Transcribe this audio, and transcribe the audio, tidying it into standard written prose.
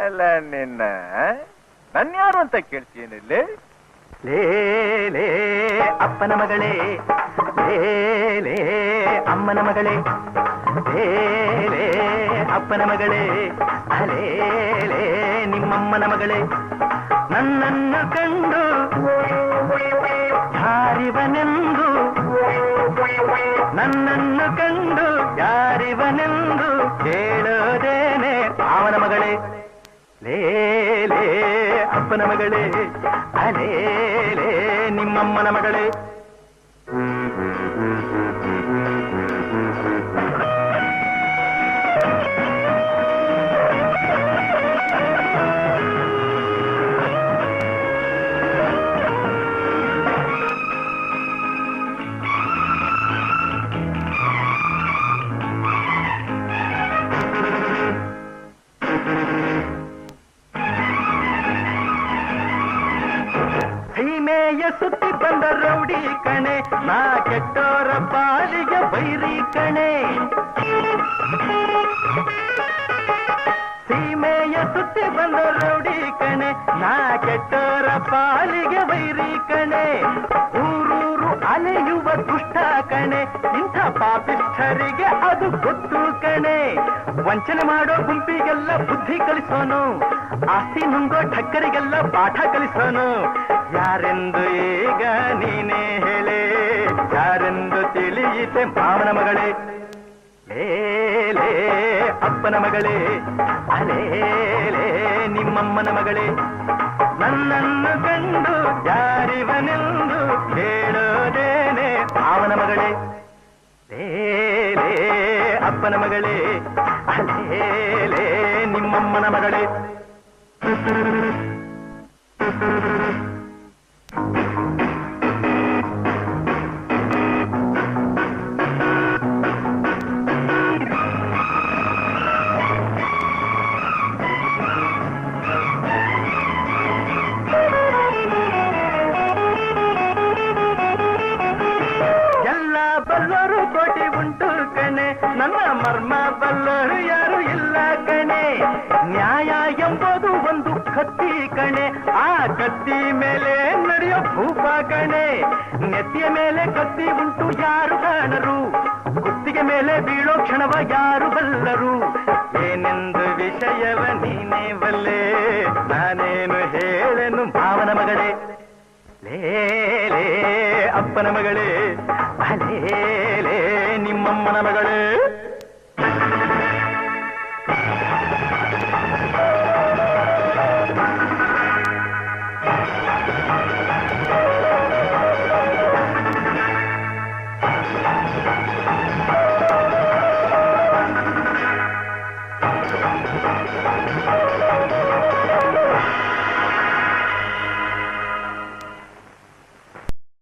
ಅಲ್ಲ ನಿನ್ನ ನನ್ ಯಾರು ಅಂತ ಕೇಳ್ತೀನಿಲ್ಲಿ? ಲೇ ಲೇ ಅಪ್ಪನ ಮಗಳೇ, ಲೇ ಲೇ ಅಮ್ಮನ ಮಗಳೇ, ಲೇ ಲೇ ಅಪ್ಪನ ಮಗಳೇ, ಅಲೇ ಲೇ ನಿಮ್ಮಮ್ಮನ ಮಗಳೇ. ನನ್ನನ್ನು ಕಂಡು ಯಾರಿವನೆಂದು, ನನ್ನನ್ನು ಕಂಡು ಯಾರಿವನೆಂದು ಕೇಳೋದೇನೆ ಅವನ ಮಗಳೇ. ಲೇ ಲೇ ಅಪ್ಪನ ಮಗಳೇ, ಅಲೇ ಲೇ ನಿಮ್ಮಮ್ಮನ ಮಗಳೇ. ಸುತ್ತಿ ಬಂದ ರೌಡಿ ಕಣೆ, ನಾ ಕೆಟ್ಟೋರ ಪಾಲಿಗೆ ಬೈರಿ ಕಣೆ. ಸೀಮೆಯ ಸುತ್ತಿ ಬಂದ ರೌಡಿ ಕಣೆ, ನಾ ಕೆಟ್ಟೋರ ಪಾಲಿಗೆ ಬೈರಿ ಕಣೆ. ಊರೂರು ಅಲೆಯುವ ದುಷ್ಟ ಕಣೆ, ಇಂಥ ಪಾಪಿಷ್ಠರಿಗೆ ಅದು ಗೊತ್ತು ಕಣೆ. ವಂಚನೆ ಮಾಡೋ ಗುಂಪಿಗೆಲ್ಲ ಬುದ್ಧಿ ಕಲಿಸೋನು, ಆಸ್ತಿ ನುಂಗೋ ಠಕ್ಕರಿಗೆಲ್ಲ ಪಾಠ ಕಲಿಸೋನು. ಯಾರೆಂದು ಈಗ ನೀನೇ ಹೇಳೆ, ಯಾರೆಂದು ತಿಳಿಯಿತೆ ಮಾವನ ಮಗಳೇ. ಲೇ ಲೇ ಅಪ್ಪನ ಮಗಳೇ, ಅಲೇ ಲೇ ನಿಮ್ಮಮ್ಮನ ಮಗಳೇ. ನನ್ನನ್ನು ಕಂಡು ಯಾರಿವನೆಂದು ಹೇಳೋದೇನೆ ಮಾವನ ಮಗಳೇ. ಲೇ ಲೇ ಅಪ್ಪನ ಮಗಳೇ, ಅಲೇ ಲೇ ನಿಮ್ಮಮ್ಮನ ಮಗಳೇ. ಬಲ್ಲರು ಕೋಟಿ ಉಂಟು ಕಣೆ, ನನ್ನ ಮರ್ಮ ಬಲ್ಲರು ಯಾರು ಇಲ್ಲ ಕಣೆ. ನ್ಯಾಯ ಎಂಬುದು ಒಂದು ಕತ್ತಿ ಕಣೆ, ಆ ಕತ್ತಿ ಮೇಲೆ ನಡೆಯೋ ಭೂಪ ಕಣೆ. ನೆತ್ತಿಯ ಮೇಲೆ ಕತ್ತಿ ಉಂಟು ಯಾರು ಕಾಣರು, ಕುತ್ತಿಗೆ ಮೇಲೆ ಬೀಳೋ ಕ್ಷಣವ ಯಾರು ಬಲ್ಲರು. ಏನೆಂದು ವಿಷಯವ ನೀನೇ ಬಲ್ಲೆ, ನಾನೇನು ಹೇಳನು ಮಾವನ ಮಗಳೇ. ಲೇ ಲೇ ಅಪ್ಪನ ಮಗಳೇ, ಅಲೇ ಲೇ ನಿಮ್ಮಮ್ಮನ ಮಗಳೇ.